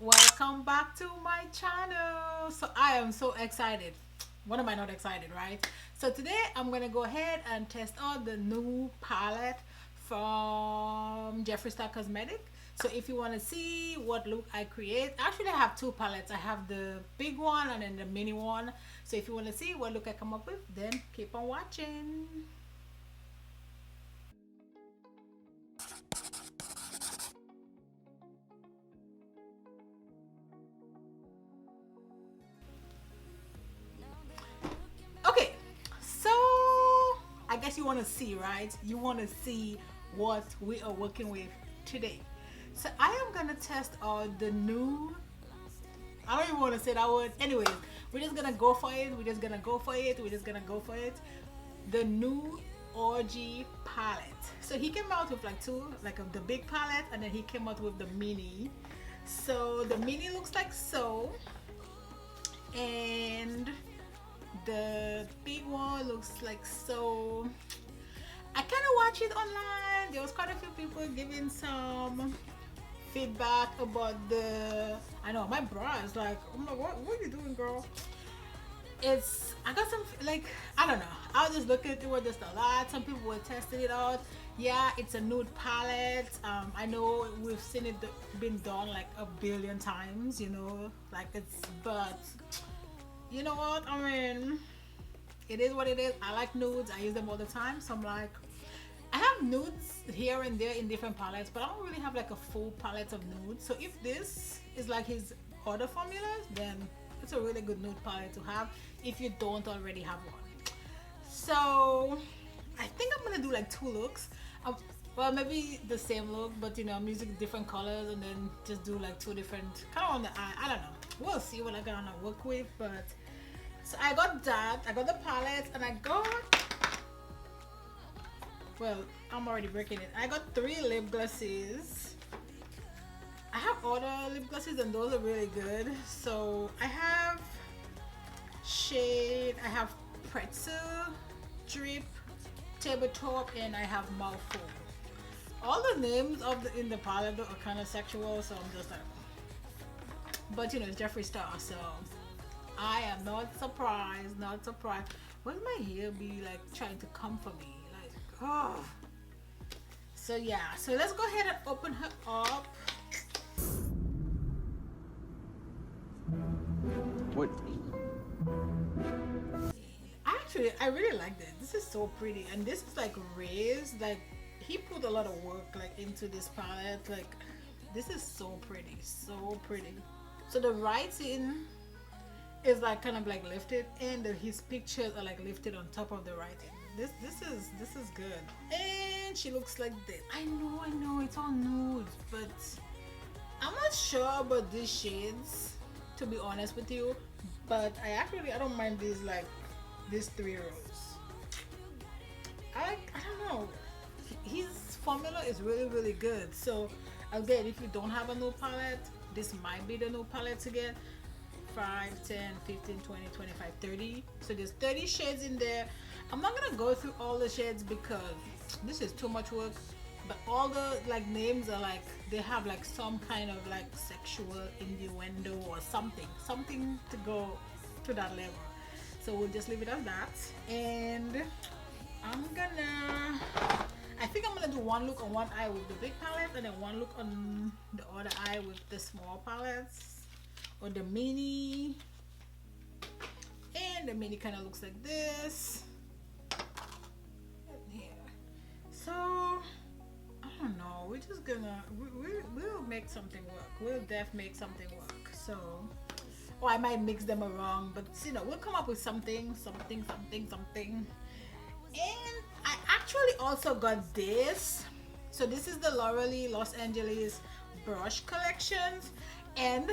welcome back to my channel. So I am so excited. What am I not excited, right? So today I'm gonna go ahead and test out the new palette from Jeffree Star Cosmetic. So if you want to see what look I create, actually I have two palettes. I have the big one and then the mini one. So if you want to see what look I come up with, then keep on watching. Okay, so I guess you want to see, right? You want to see what we are working with today. So I am gonna test out the new, I don't even want to say that word. Anyways, we're just gonna go for it. We're just gonna go for it. We're just gonna go for it. The new Orgy palette. So he came out with like two, like the big palette, and then he came out with the mini. So the mini looks like so, and the big one looks like so. I kind of watched it online. There was quite a few people giving some feedback about the, I know my bra is like, I'm like, what are you doing, girl? It's, I got some, like, I don't know, I was just looking through it just a lot. Some people were testing it out. Yeah, it's a nude palette. I know we've seen it been done like a billion times, you know, like it's, but you know what, I mean, it is what it is. I like nudes. I use them all the time. So I'm like, I have nudes here and there in different palettes, but I don't really have like a full palette of nudes. So if this is like his other formulas, then it's a really good nude palette to have if you don't already have one. So I think I'm gonna do like two looks. Well, maybe the same look, but you know, I'm using different colors and then just do like two different kind of on the eye. I don't know. We'll see what I'm gonna work with, but so I got that. I got the palette, and I got, well, I'm already breaking it. I got 3 lip glosses. I have other lip glosses and those are really good. So I have Shade, I have Pretzel, Drip, Tabletop, and I have Mouthful. All the names of in the palette are kind of sexual, so I'm just like, but you know, it's Jeffree Star, so I am not surprised, not surprised. Will my hair be like trying to come for me? Like, oh. So yeah, so let's go ahead and open her up. What? I really like this. This is so pretty, and this is like raised. Like he put a lot of work like into this palette. Like this is so pretty, so pretty. So the writing is like kind of like lifted, and his pictures are like lifted on top of the writing. This is good. And she looks like this. I know it's all nude, but I'm not sure about these shades, to be honest with you. But I don't mind these, like these 3 rows. I don't know, his formula is really good. So again, if you don't have a nude palette, this might be the nude palette to get. 5, 10, 15, 20, 25, 30. So there's 30 shades in there. I'm not gonna go through all the shades because this is too much work, but all the like names are like, they have like some kind of like sexual innuendo or something to go to that level. So we'll just leave it as that, and I think I'm gonna do one look on one eye with the big palette and then one look on the other eye with the small palettes, or the mini. And the mini kind of looks like this. And here. So I don't know, we're just gonna we'll make something work. We'll make something work. So, or I might mix them around, but you know, we'll come up with something. And I actually also got this. So this is the L'Oreal Los Angeles brush collections, and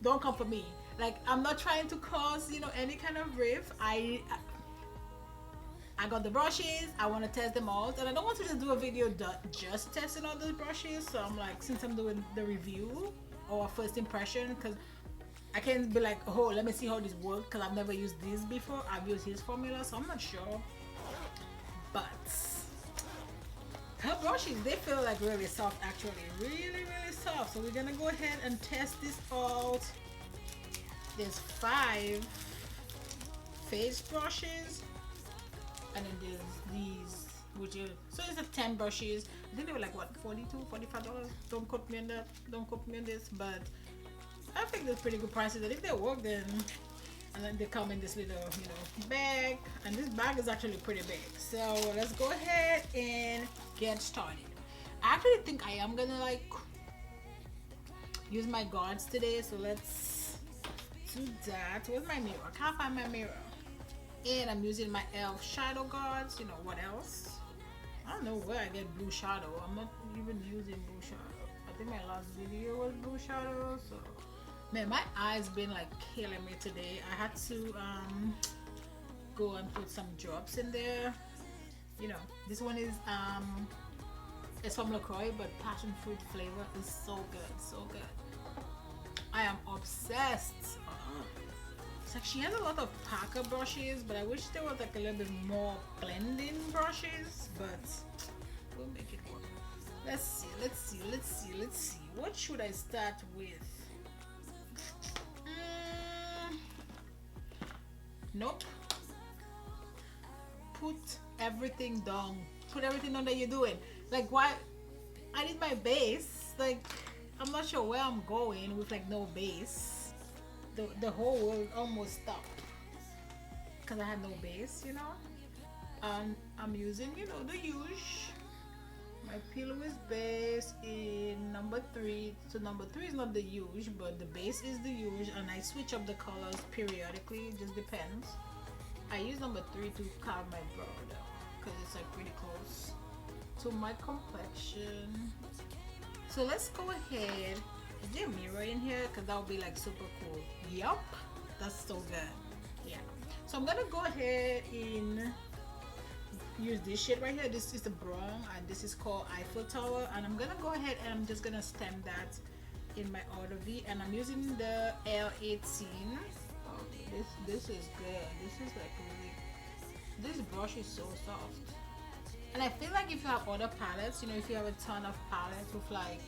don't come for me. Like, I'm not trying to cause, you know, any kind of riff. I got the brushes. I want to test them out, and I don't want to just do a video just testing all those brushes. So I'm like, since I'm doing the review or first impression, because I can't be like, oh, let me see how this works, because I've never used these before. I've used his formula, so I'm not sure. But Her brushes, they feel like really soft actually. Really, really soft. So we're gonna go ahead and test this out. There's 5 face brushes. And then there's these, which is, so it's a 10 brushes. I think they were like what, $42, $45. Don't quote me on that. Don't quote me on this, but I think that's pretty good prices. And if they work, then, and then they come in this little, you know, bag. And this bag is actually pretty big. So let's go ahead and get started. I actually think I am gonna like use my guards today. So let's do that. Where's my mirror? I can't find my mirror. And I'm using my e.l.f. shadow guards. You know what else? I don't know where I get blue shadow. I'm not even using blue shadow. I think my last video was blue shadow. So man, my eyes been like killing me today. I had to go and put some drops in there. You know, this one is it's from LaCroix, but passion fruit flavor is so good, so good. I am obsessed. It's like she has a lot of packer brushes, but I wish there was like a little bit more blending brushes, but we'll make it work. Let's see, let's see, let's see, let's see. What should I start with? Nope. Put everything down. Put everything down that you're doing. Like, why? I need my base. Like, I'm not sure where I'm going with like no base. The whole world almost stopped because I had no base, you know. And I'm using, you know, the huge, my P.Louise base in number 3. So number 3 is not the huge, but the base is the huge, and I switch up the colors periodically. It just depends. I use number 3 to calm my brow down because it's like pretty close to my complexion. So let's go ahead. Is there a mirror in here? Because that would be like super cool. Yup, that's so good. Yeah. So I'm gonna go ahead and use this shade right here. This is the brown, and this is called Eiffel Tower. And I'm gonna go ahead and I'm just gonna stem that in my Order V. And I'm using the L18. Oh, this is good. This is like really. This brush is so soft. And I feel like if you have other palettes, you know, if you have a ton of palettes with like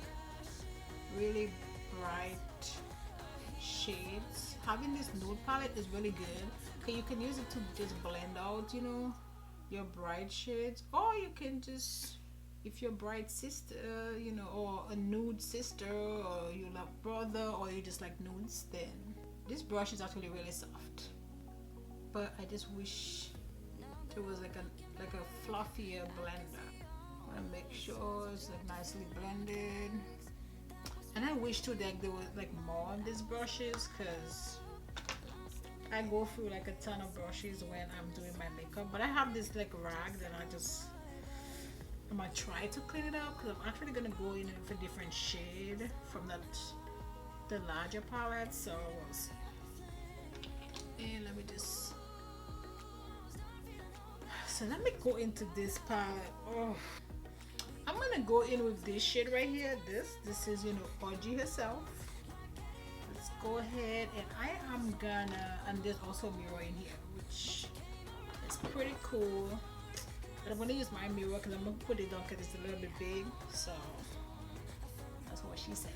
really bright shades, having this nude palette is really good because you can use it to just blend out, you know, your bright shades, or you can just, if you're a bright sister, you know, or a nude sister, or you love brother, or you just like nudes, then this brush is actually really soft. But I just wish there was like a fluffier blender. I want to make sure it's like nicely blended. And I wish too that there was like more of these brushes, because I go through like a ton of brushes when I'm doing my makeup. But I have this like rag that I'm gonna try to clean it up, because I'm actually gonna go in with a different shade from the larger palette. So we'll see. And let me just, so let me go into this palette. Oh, I'm gonna go in with this shade right here. This is, you know, Audrey herself. Let's go ahead, and I am gonna, and there's also a mirror in here, which is pretty cool. But I'm gonna use my mirror because I'm gonna put it on because it's a little bit big. So that's what she said.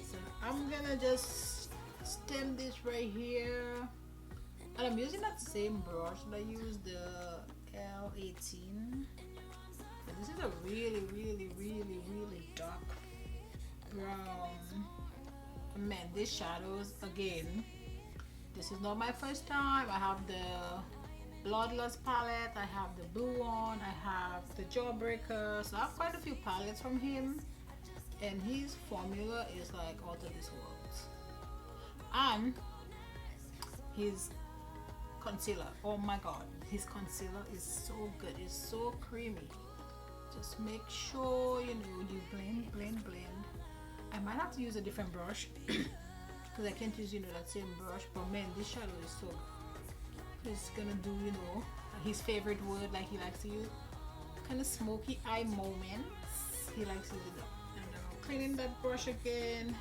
So I'm gonna just stem this right here, and I'm using that same brush that I used, the L18. This is a really, really, really, really dark brown. Man, these shadows, again, this is not my first time. I have the Bloodlust palette, I have the blue one, I have the Jawbreaker. So I have quite a few palettes from him, and his formula is like out of this world. And his concealer, oh my god, his concealer is so good. It's so creamy. Just make sure, you know, you blend, blend, blend. I might have to use a different brush because I can't use, you know, that same brush. But man, this shadow is so good. He's gonna do, you know, his favorite word, like he likes to use, kind of smoky eye moments. He likes to do that. And cleaning that brush again.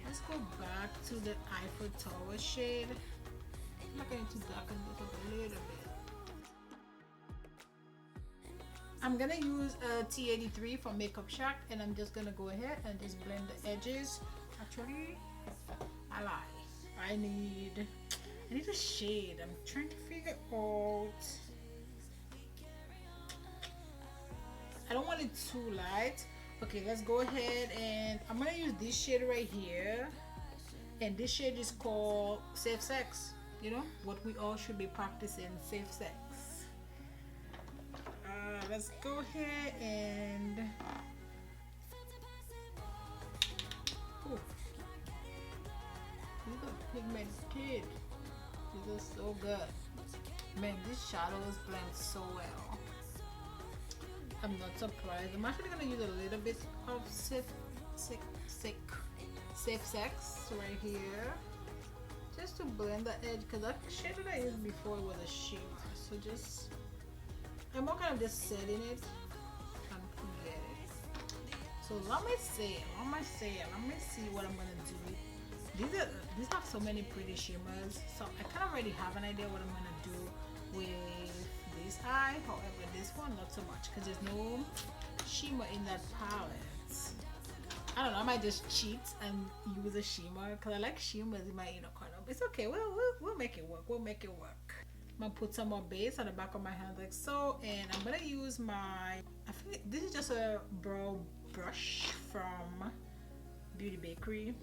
Let's go back to the Eiffel Tower shade. I'm not going to darken this up a little bit. I'm gonna use a T83 from Makeup Shack, and I'm just gonna go ahead and just blend the edges. Actually, I lie. I need a shade. I'm trying to figure out. I don't want it too light. Okay, let's go ahead, and I'm gonna use this shade right here, and this shade is called Safe Sex. You know what we all should be practicing, safe sex. Let's go ahead and ooh, these are pigmented. These are so good. Man, these shadows blend so well. I'm not surprised. I'm actually gonna use a little bit of safe sex right here, just to blend the edge, because that shade that I used before was a shimmer. So just, I'm more kind of just setting it and forget it. So let me see what I'm gonna do. These have so many pretty shimmers, so I kind of already have an idea what I'm gonna do with this eye. However, this one not so much, because there's no shimmer in that palette. I don't know, I might just cheat and use a shimmer, because I like shimmers in my inner corner. It's okay, we'll make it work. I'm gonna put some more base on the back of my hand like so, and I'm gonna use my, I think this is just a brow brush from Bakerie,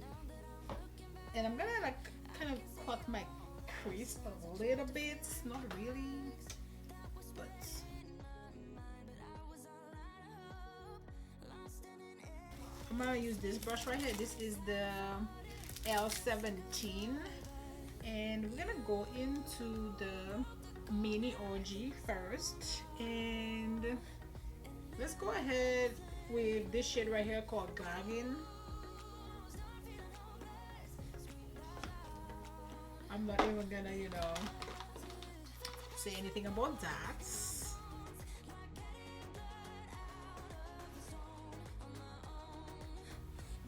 and I'm gonna like kind of cut my crease a little bit, not really, but I'm gonna use this brush right here. This is the L17, and we're gonna go into the mini orgy first, and let's go ahead with this shade right here called Gagging. I'm not even gonna, you know, say anything about that.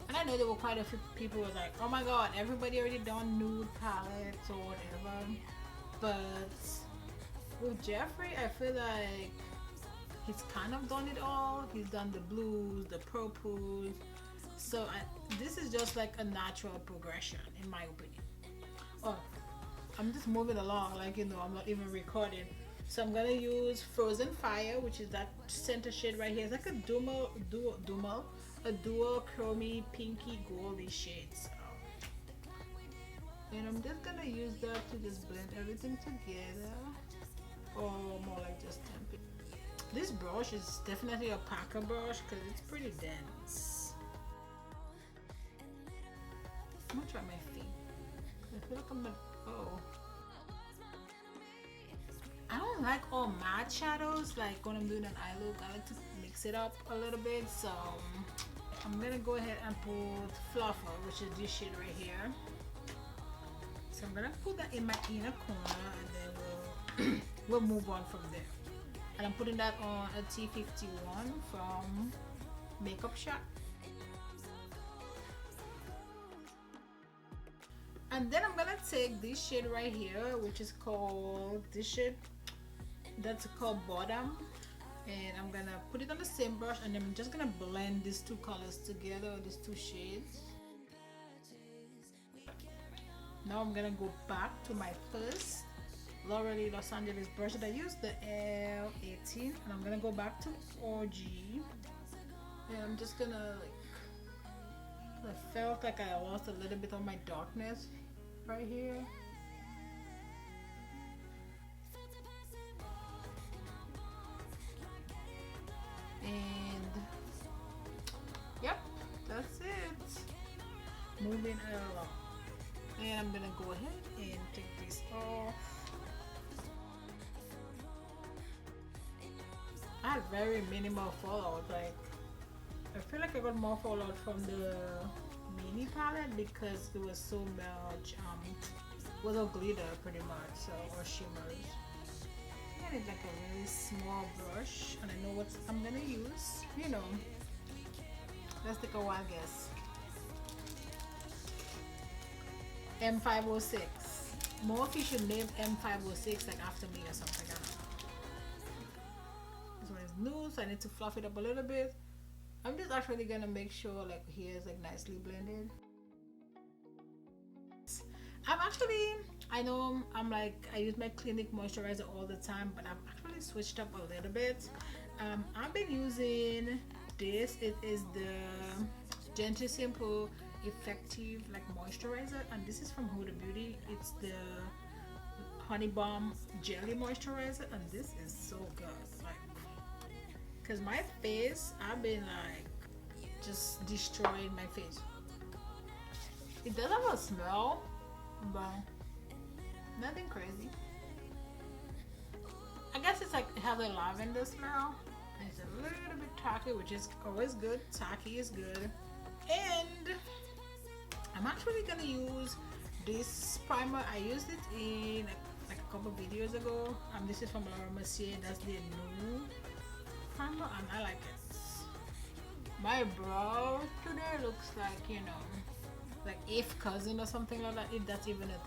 And I know there were quite a few people who were like, oh my god, everybody already done nude palettes or whatever. But with Jeffree, I feel like he's kind of done it all. He's done the blues, the purples. So this is just like a natural progression in my opinion. Oh, I'm just moving along like, you know, I'm not even recording. So I'm gonna use Frozen Fire, which is that center shade right here. It's like a dual chromy pinky goldy shade. So, and I'm just gonna use that to just blend everything together, or more like just temp it. This brush is definitely a packer brush because it's pretty dense. I'm gonna try my feet. I feel like I'm gonna, oh. I don't like all matte shadows, like when I'm doing an eye look. I like to mix it up a little bit, so I'm gonna go ahead and put Fluffer, which is this shade right here. So I'm gonna put that in my inner corner, and then we'll move on from there. And I'm putting that on a T51 from Makeup Shack. And then I'm gonna take this shade right here, which is called, this shade, that's called Bottom, and I'm gonna put it on the same brush, and I'm just gonna blend these two colors together, these two shades. Now I'm gonna go back to my first L'Oreal Los Angeles brush that I used, the L18, and I'm gonna go back to OG, and I'm just gonna like, I felt like I lost a little bit of my darkness right here. And yep, that's it. Moving along. And I'm gonna go ahead and take this off. I had very minimal fallout. Like, I feel like I got more fallout from the mini palette because there was so much was a glitter pretty much, so, or shimmers. I need like a really small brush, and I know what I'm gonna use. You know, let's take a wild guess. M506. Morphe should name M506 like after me or something. I don't know. This one is is nude, so I need to fluff it up a little bit. I'm just actually gonna make sure like here is like nicely blended. I'm actually, I know I'm like, I use my Clinique moisturizer all the time, but I've actually switched up a little bit. I've been using this. It is the Gentle Simple Effective like moisturizer, and this is from Huda Beauty. It's the Honey Balm Jelly Moisturizer, and this is so good. Like, cause my face, I've been like just destroying my face. It does have a smell, but nothing crazy. I guess it's like it has a lavender smell. It's a little bit tacky, which is always good. Tacky is good. And I'm actually gonna use this primer. I used it in like a couple videos ago. This is from Laura Mercier. That's the Nude primer, and I like it. My brow today looks like, you know, like if cousin or something like that, if that's even a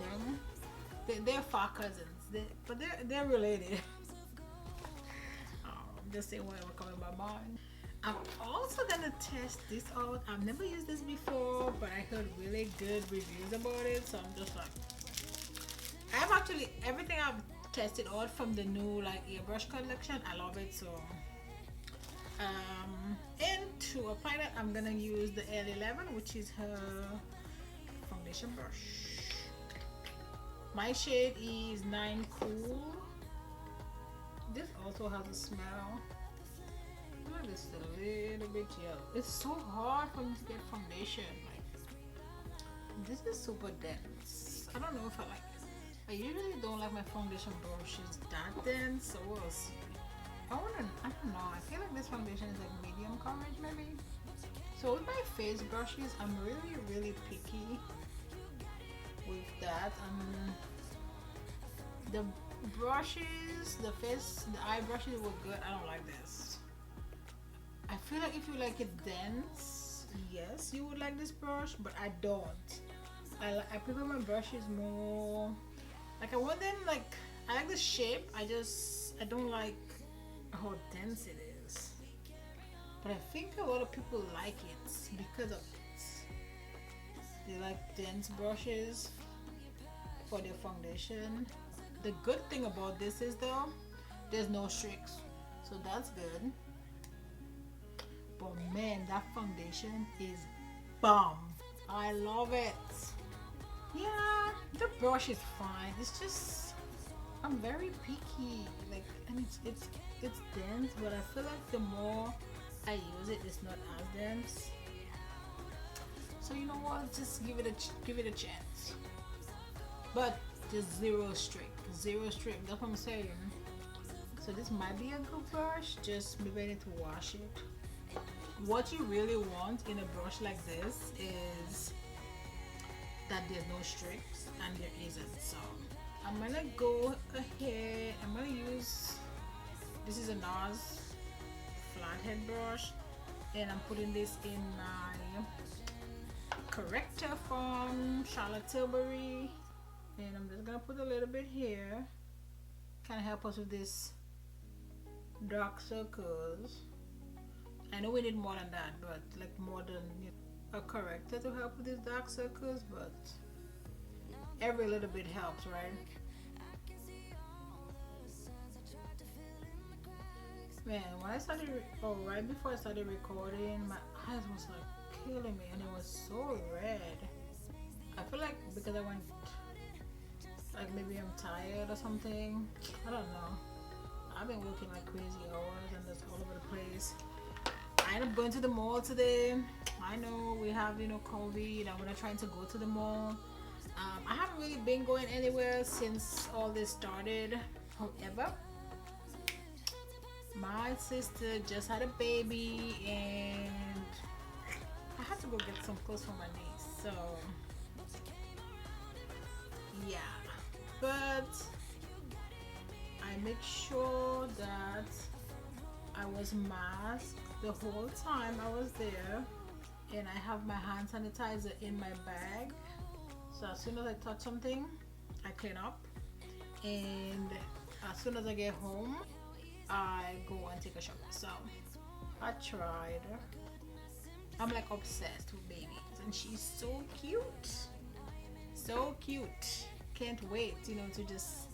thing. They're far cousins, but they're related. I'm just saying whatever coming to my mind. I'm also gonna test this out. I've never used this before, but I heard really good reviews about it, so I'm just like, I've actually, everything I've tested out from the new like airbrush collection, I love it. So and to apply that, I'm gonna use the e.l.f, which is her foundation brush. My shade is 9 Cool. This also has a smell. Look, it's a little bit yellow. It's so hard for me to get foundation. Like, this is super dense. I don't know if I like it. I usually don't like my foundation brushes that dense, so we'll see. I don't know. I feel like this foundation is like medium coverage maybe. So with my face brushes, I'm really picky with that. The brushes, the eye brushes were good. I don't like this. I feel like if you like it dense, yes, you would like this brush, but I don't. I prefer my brushes more, like I want them like, I like the shape, I don't like how dense it is. But I think a lot of people like it because of it. They like dense brushes for their foundation. The good thing about this is though, there's no streaks, so that's good. But man, that foundation is bomb. I love it. Yeah, the brush is fine. It's just, I'm very picky. Like, and it's dense, but I feel like the more I use it, it's not as dense. So you know what? Just give it a chance. But just zero streak. That's what I'm saying. So this might be a good brush. Just maybe I need to wash it. What you really want in a brush like this is that there's no streaks, and there isn't. So I'm gonna go ahead, I'm gonna use, this is a NARS flathead brush, and I'm putting this in my corrector from Charlotte Tilbury, and I'm just gonna put a little bit here, kind of help us with this dark circles. I know we need more than that, but like more than, you know, a corrector to help with these dark circles, but every little bit helps, right? Man, when I started, right before I started recording, my eyes was like killing me, and it was so red. I feel like because I went, like maybe I'm tired or something. I don't know. I've been working like crazy hours and just all over the place. I ended up going to the mall today. I know we have, you know, COVID, and we're not trying to go to the mall. I haven't really been going anywhere since all this started. However, my sister just had a baby, and I had to go get some clothes for my niece. So yeah, but I make sure that I was masked the whole time I was there, and I have my hand sanitizer in my bag, so as soon as I touch something I clean up, and as soon as I get home I go and take a shower. So I tried. I'm like obsessed with babies, and she's so cute. So cute. Can't wait, you know, to just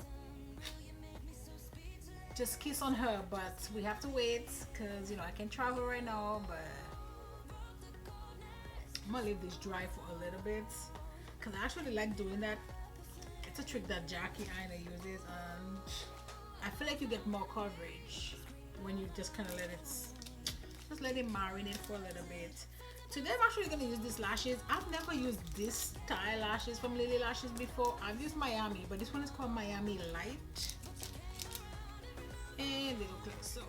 kiss on her, but we have to wait because you know I can travel right now, but I'm gonna leave this dry for a little bit because I actually like doing that. It's a trick that Jackie Aina uses, and I feel like you get more coverage when you just kind of just let it marinate for a little bit. Today I'm actually gonna use these lashes. I've never used this style lashes from Lily Lashes before. I've used Miami, but this one is called Miami Light, and they look like so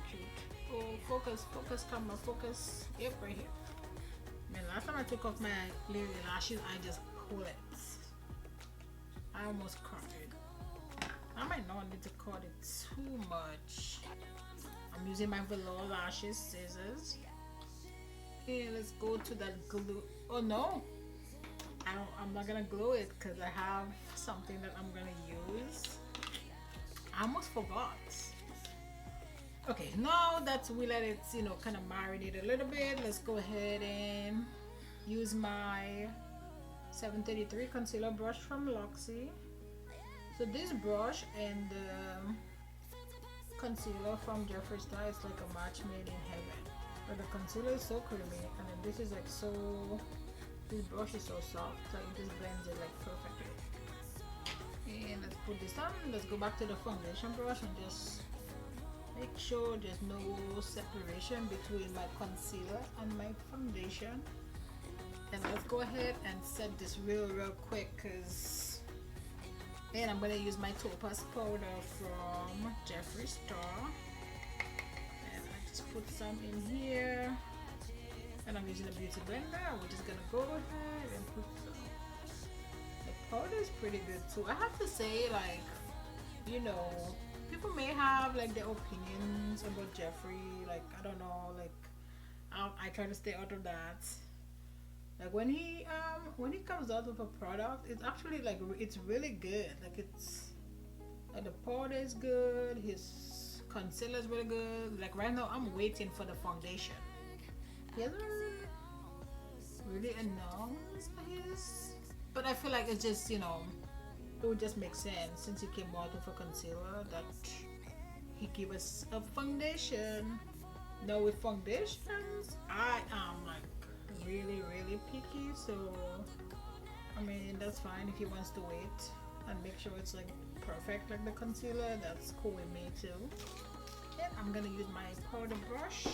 cute. Oh, focus, focus, camera, focus. Yep, right here. Man, last time I took off my Lily Lashes, I just pulled it. I almost cried. I might not need to cut it too much. I'm using my velour lashes scissors. Okay, let's go to that glue. Oh no, I'm not gonna glue it because I have something that I'm gonna use. I almost forgot. Okay, now that we let it, you know, kind of marinate a little bit, let's go ahead and use my 733 concealer brush from Luxie. So this brush and the concealer from Jeffree style is like a match made in heaven. But the concealer is so creamy, and then this is like so. This brush is so soft, so it just blends it like perfectly. And let's put this on. Let's go back to the foundation brush and just make sure there's no separation between my concealer and my foundation. And let's go ahead and set this real quick, cause then I'm gonna use my topaz powder from Jeffree Star. Put some in here, and I'm using a beauty blender. We're just gonna go ahead and put some. The powder is pretty good too. I have to say, like, you know, people may have like their opinions about Jeffree. Like, I don't know, like, I try to stay out of that. Like when he comes out with a product, it's actually like it's really good. Like it's the powder is good. His concealer is really good. Like right now, I'm waiting for the foundation. He hasn't really announced his, but I feel like it's just, you know, it would just make sense since he came out with a concealer that he gave us a foundation. Now with foundations, I am like really picky, so I mean that's fine if he wants to wait and make sure it's like perfect like the concealer. That's cool with me too. And I'm gonna use my powder brush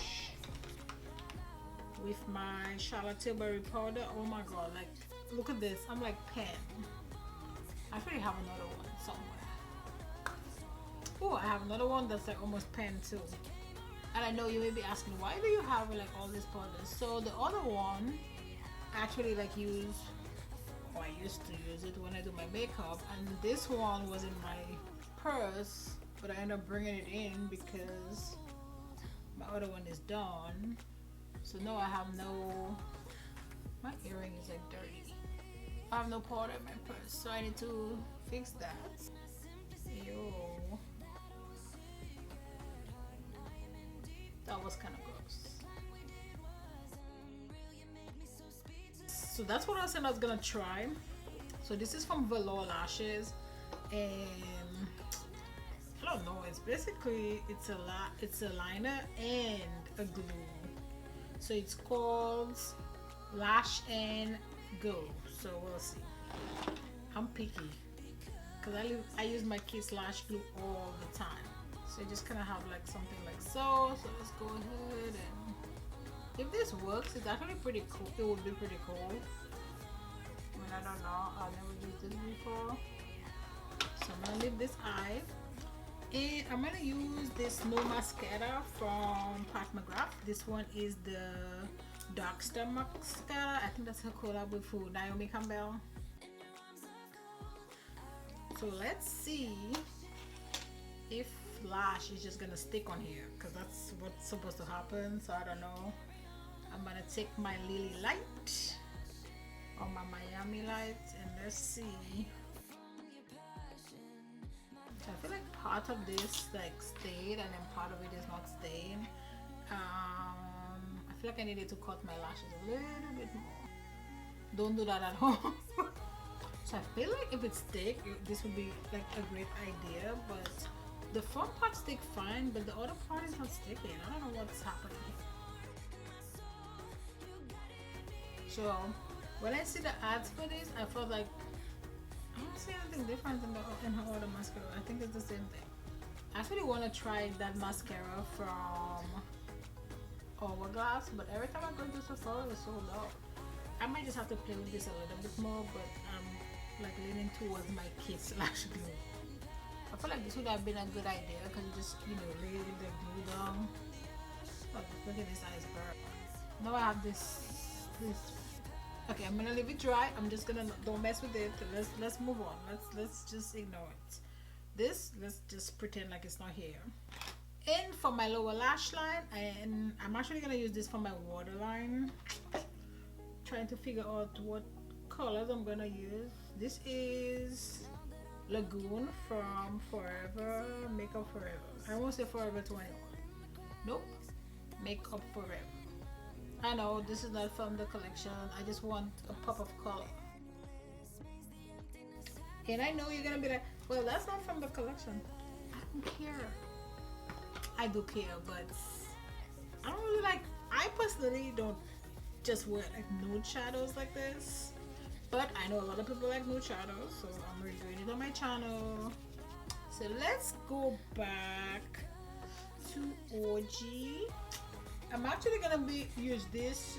with my Charlotte Tilbury powder. Oh my god, like look at this. I'm like pen. I actually have another one somewhere. Oh, I have another one that's like almost pen too. And I know you may be asking, why do you have like all these powders? So the other one I actually like use, or I used to use it when I do my makeup, and this one was in my purse, but I ended up bringing it in because my other one is done. So now I have no, my earring is like dirty. I have no powder in my purse, so I need to fix that. Yo. That was kind of gross. So that's what I said I was gonna try. So this is from Velour Lashes, and I don't know. It's basically it's a liner and a glue. So it's called Lash and Go. So we'll see. I'm picky because I use my Kiss Lash glue all the time. So you just kind of have like something like so. So let's go ahead and if this works, it's actually pretty cool. It would be pretty cool. I mean, I don't know. I've never used this before. So I'm gonna leave this eye, and I'm gonna use this new mascara from Pat McGrath. This one is the Darkster mascara. I think that's her collab with who? Naomi Campbell. So let's see if lash is just gonna stick on here, because that's what's supposed to happen. So I don't know. I'm gonna take my Lily Light or my Miami Light and let's see. So I feel like part of this like stayed and then part of it is not staying. I feel like I needed to cut my lashes a little bit more. Don't do that at home. So I feel like if it stick, this would be like a great idea, but the front part stick fine, but the other part is not sticking. I don't know what's happening. So when I see the ads for this, I felt like I don't see anything different in her other mascara. I think it's the same thing. I actually want to try that mascara from Hourglass, but every time I go to Sephora, it's sold out. I might just have to play with this a little bit more, but I'm like leaning towards my Kiss Lash Glue. I feel like this would have been a good idea because you just, you know, lay the glue down. Look at this iceberg. Now I have this. Okay, I'm gonna leave it dry. I'm just gonna, don't mess with it. Let's move on. Let's just ignore it. This, let's just pretend like it's not here. And for my lower lash line, and I'm actually gonna use this for my waterline. Trying to figure out what colors I'm gonna use. This is Lagoon from Forever Makeup Forever. I won't say Forever 21. Nope, Makeup Forever. I know this is not from the collection. I just want a pop of color. And I know you're gonna be like, well, that's not from the collection. I don't care. I do care, but I don't really like, I personally don't just wear like nude shadows like this. But I know a lot of people like nude shadows, so I'm reviewing it on my channel. So let's go back to OG. I'm actually gonna use this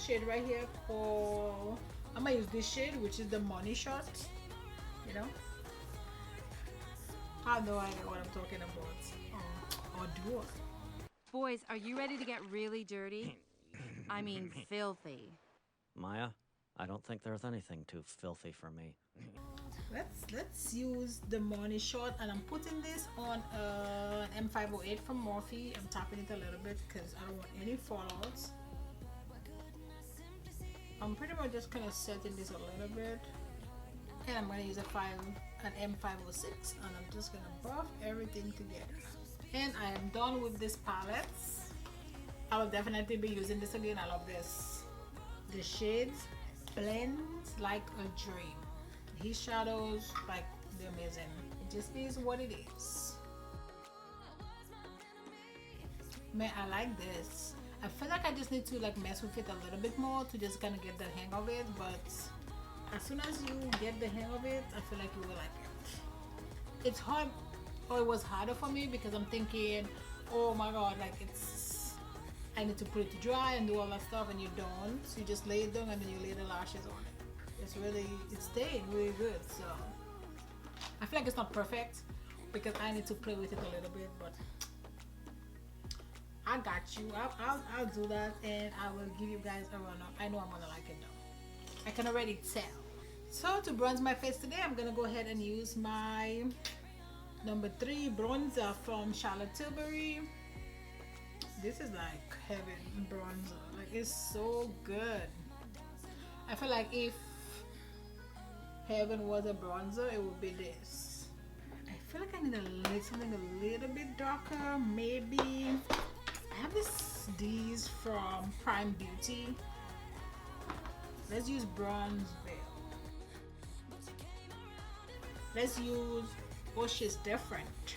shade right here for, I'm gonna use this shade, which is the Money Shot. You know, I have no idea what I'm talking about. Or do I? Boys, are you ready to get really dirty? I mean filthy. Maya, I don't think there's anything too filthy for me. Let's use the Money Shot, and I'm putting this on an M508 from Morphe. I'm tapping it a little bit because I don't want any fallouts. I'm pretty much just kind of setting this a little bit, and I'm gonna use an M506, and I'm just gonna buff everything together. And I am done with this palette. I will definitely be using this again. I love this. The shades blend like a dream. These shadows, like, they're amazing. It just is what it is. Man, I like this. I feel like I just need to like mess with it a little bit more to just kind of get the hang of it, but as soon as you get the hang of it, I feel like you will like it. It's hard, or it was harder for me because I'm thinking, oh my god, like I need to put it to dry and do all that stuff, and you don't. So you just lay it down and then you lay the lashes on it. It's staying really good. So I feel like it's not perfect because I need to play with it a little bit, but I got you. I'll do that, and I will give you guys a run up. I know I'm gonna like it though. I can already tell. So to bronze my face today, I'm gonna go ahead and use my number 3 bronzer from Charlotte Tilbury. This is like heaven bronzer. Like, it's so good. I feel like if heaven was a bronzer, it would be this. I feel like I need something a little bit darker. Maybe I have these from Prime Beauty. Let's use Bronze Veil. Let's use Oh She's Different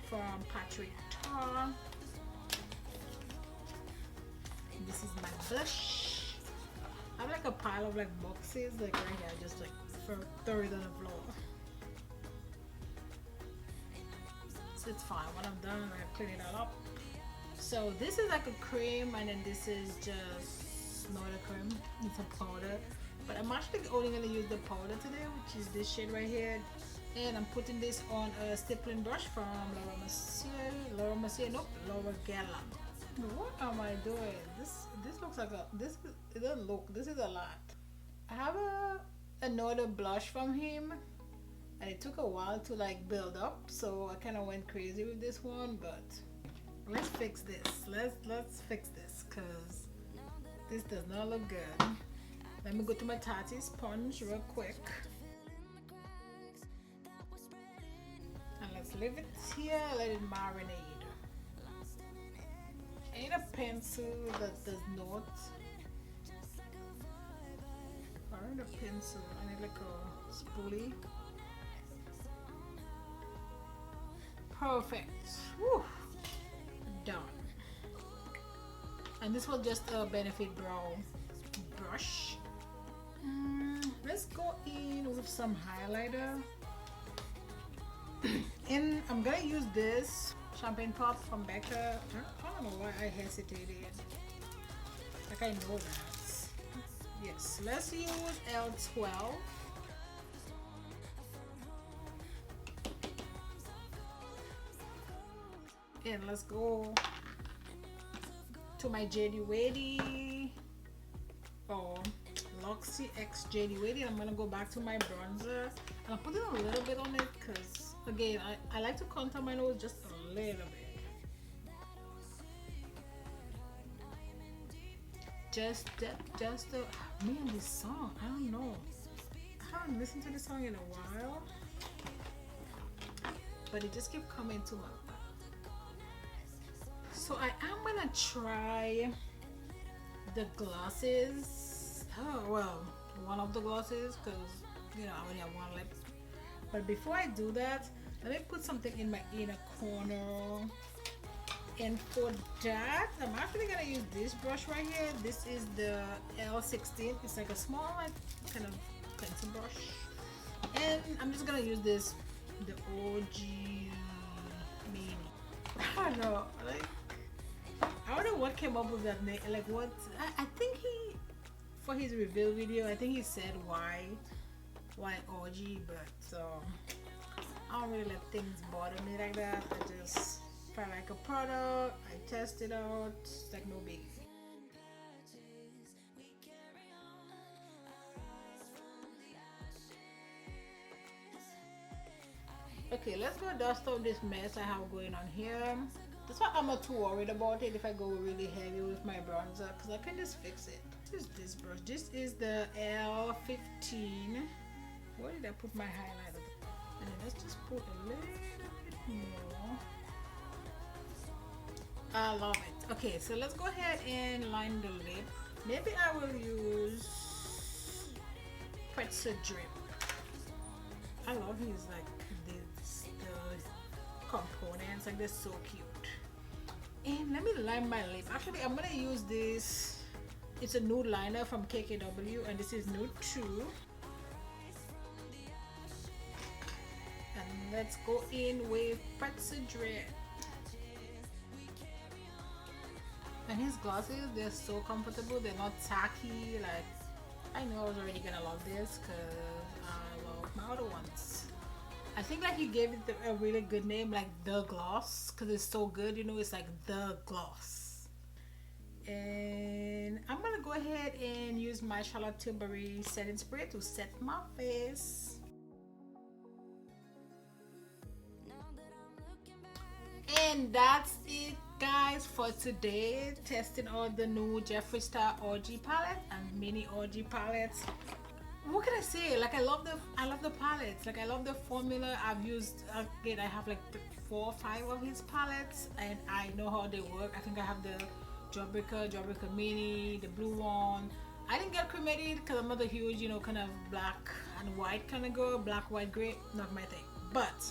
from Patrick Tar. This is my blush. I have like a pile of like boxes like right here, just like throw it on the floor. So it's fine. When I'm done, I clean it all up. So this is like a cream, and then this is just not a cream. It's a powder. But I'm actually only gonna use the powder today, which is this shade right here. And I'm putting this on a stippling brush from Laura Gellar. What am I doing? This looks like it doesn't look, this is a lot. I have another blush from him, and it took a while to like build up, so I kind of went crazy with this one, but let's fix this. Let's fix this, because this does not look good. Let me go to my Tati sponge real quick. And let's leave it here, let it marinate. I need a pencil that does not. I need a pencil. I need like a spoolie. Perfect. Woo. Done. And this was just a Benefit Brow brush. Let's go in with some highlighter. And I'm gonna use this Champagne Pop from Bakerie. I don't know why I hesitated. Like I know that. Yes, let's use L12. And let's go to my JadeyWadey or Luxie X JadeyWadey. I'm gonna go back to my bronzer and I'm putting a little bit on it because again I like to contour my nose just a little bit. Just me and this song, I don't know. I haven't listened to this song in a while, but it just kept coming to my mind. So I am gonna try the glosses. Oh well, one of the glosses because you know I only have one lip. But before I do that, let me put something in my inner corner. And for that, I'm actually gonna use this brush right here. This is the L16. It's like a small, like kind of pencil brush. And I'm just gonna use this, the OG mini. I don't know, like I don't know what came up with that name. Like what? I think he, for his reveal video, I think he said why OG, but I don't really let things bother me like that. I just. If I like a product, I test it out, it's like no biggie. Okay, let's go dust off this mess I have going on here. That's why I'm not too worried about it if I go really heavy with my bronzer, because I can just fix it. This is this brush. This is the L15. Where did I put my highlighter? And then let's just put a little bit more. I love it. Okay, so let's go ahead and line the lip. Maybe I will use Pretzel Drip. I love his like the components, like they're so cute. And let me line my lip. Actually, I'm gonna use this. It's a nude liner from KKW, and this is Nude 2. And let's go in with Pretzel Drip. And his glosses, they're so comfortable, they're not tacky. Like I knew I was already gonna love this because I love my other ones. I think like he gave it a really good name, like the gloss, because it's so good, you know. It's like the gloss. And I'm gonna go ahead and use my Charlotte Tilbury setting spray to set my face. And that's it, guys, for today. Testing all the new Jeffree Star OG palette and mini OG palettes. What can I say? Like I love the palettes. Like I love the formula. I've used again. I have like 4 or 5 of his palettes, and I know how they work. I think I have the Jawbreaker Mini, the blue one. I didn't get cremated because I'm not a huge, you know, kind of black and white kind of girl. Black, white, gray, not my thing. But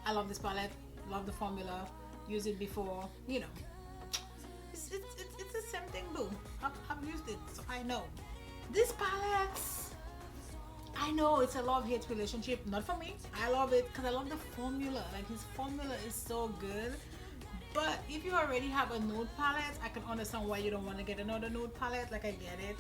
I love this palette. Love the formula. Use it before, you know. It's the same thing, boo. I've used it, so I know. These palettes, I know it's a love-hate relationship. Not for me. I love it because I love the formula. Like his formula is so good. But if you already have a nude palette, I can understand why you don't want to get another nude palette. Like I get it.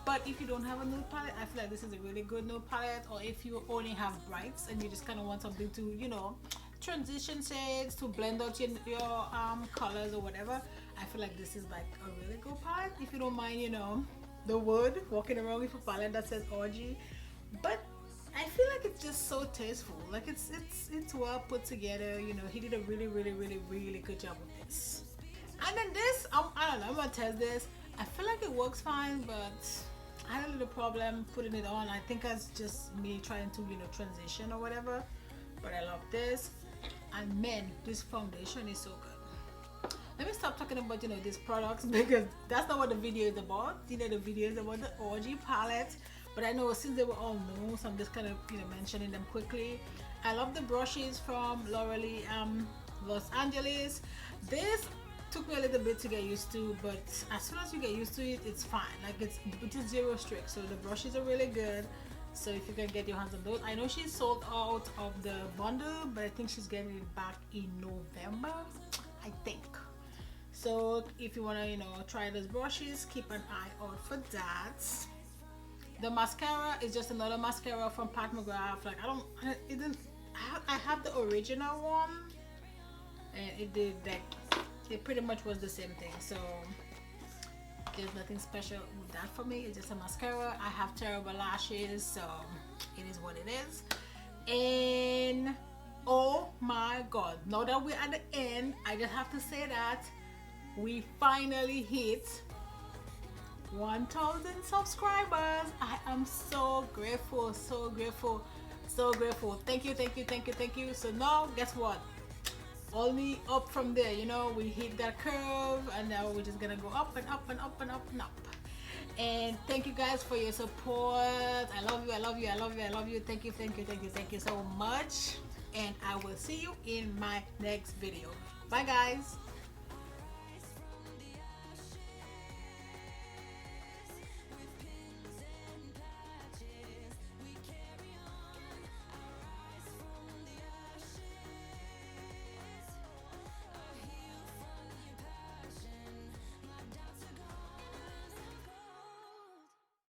But if you don't have a nude palette, I feel like this is a really good nude palette. Or if you only have brights and you just kind of want something to, you know, transition shades to blend out your colors or whatever, I feel like this is like a really good palette. If you don't mind, you know, the wood walking around with a palette that says OG. But I feel like it's just so tasteful. Like it's well put together. You know, he did a really good job with this. And then this, I don't know, I'm gonna test this. I feel like it works fine, but I had a little problem putting it on. I think it's just me trying to, you know, transition or whatever. but I love this. And man, this foundation is so good. Let me stop talking about, you know, these products because that's not what the video is about. You know, the video is about the OG palette, but I know since they were all new, so I'm just kind of, you know, mentioning them quickly. I love the brushes from L'Oreal Los Angeles. This took me a little bit to get used to, but as soon as you get used to it, it's fine. Like it is zero strict, so the brushes are really good. So if you can get your hands on those, I know she's sold out of the bundle, but I think she's getting it back in November, I think. So if you want to, you know, try those brushes, keep an eye out for that. The mascara is just another mascara from Pat McGrath. Like I have the original one, and it pretty much was the same thing. So there's nothing special with that for me. It's just a mascara. I have terrible lashes, so it is what it is. And oh my god, now that we're at the end, I just have to say that we finally hit 1,000 subscribers. I am so grateful, so grateful, so grateful. Thank you, thank you, thank you, thank you. So now guess what, only up from there. You know, we hit that curve and now we're just gonna go up and up and up and up and up. And thank you guys for your support. I love you, I love you, I love you, I love you. Thank you, thank you, thank you, thank you so much, and I will see you in my next video. Bye guys.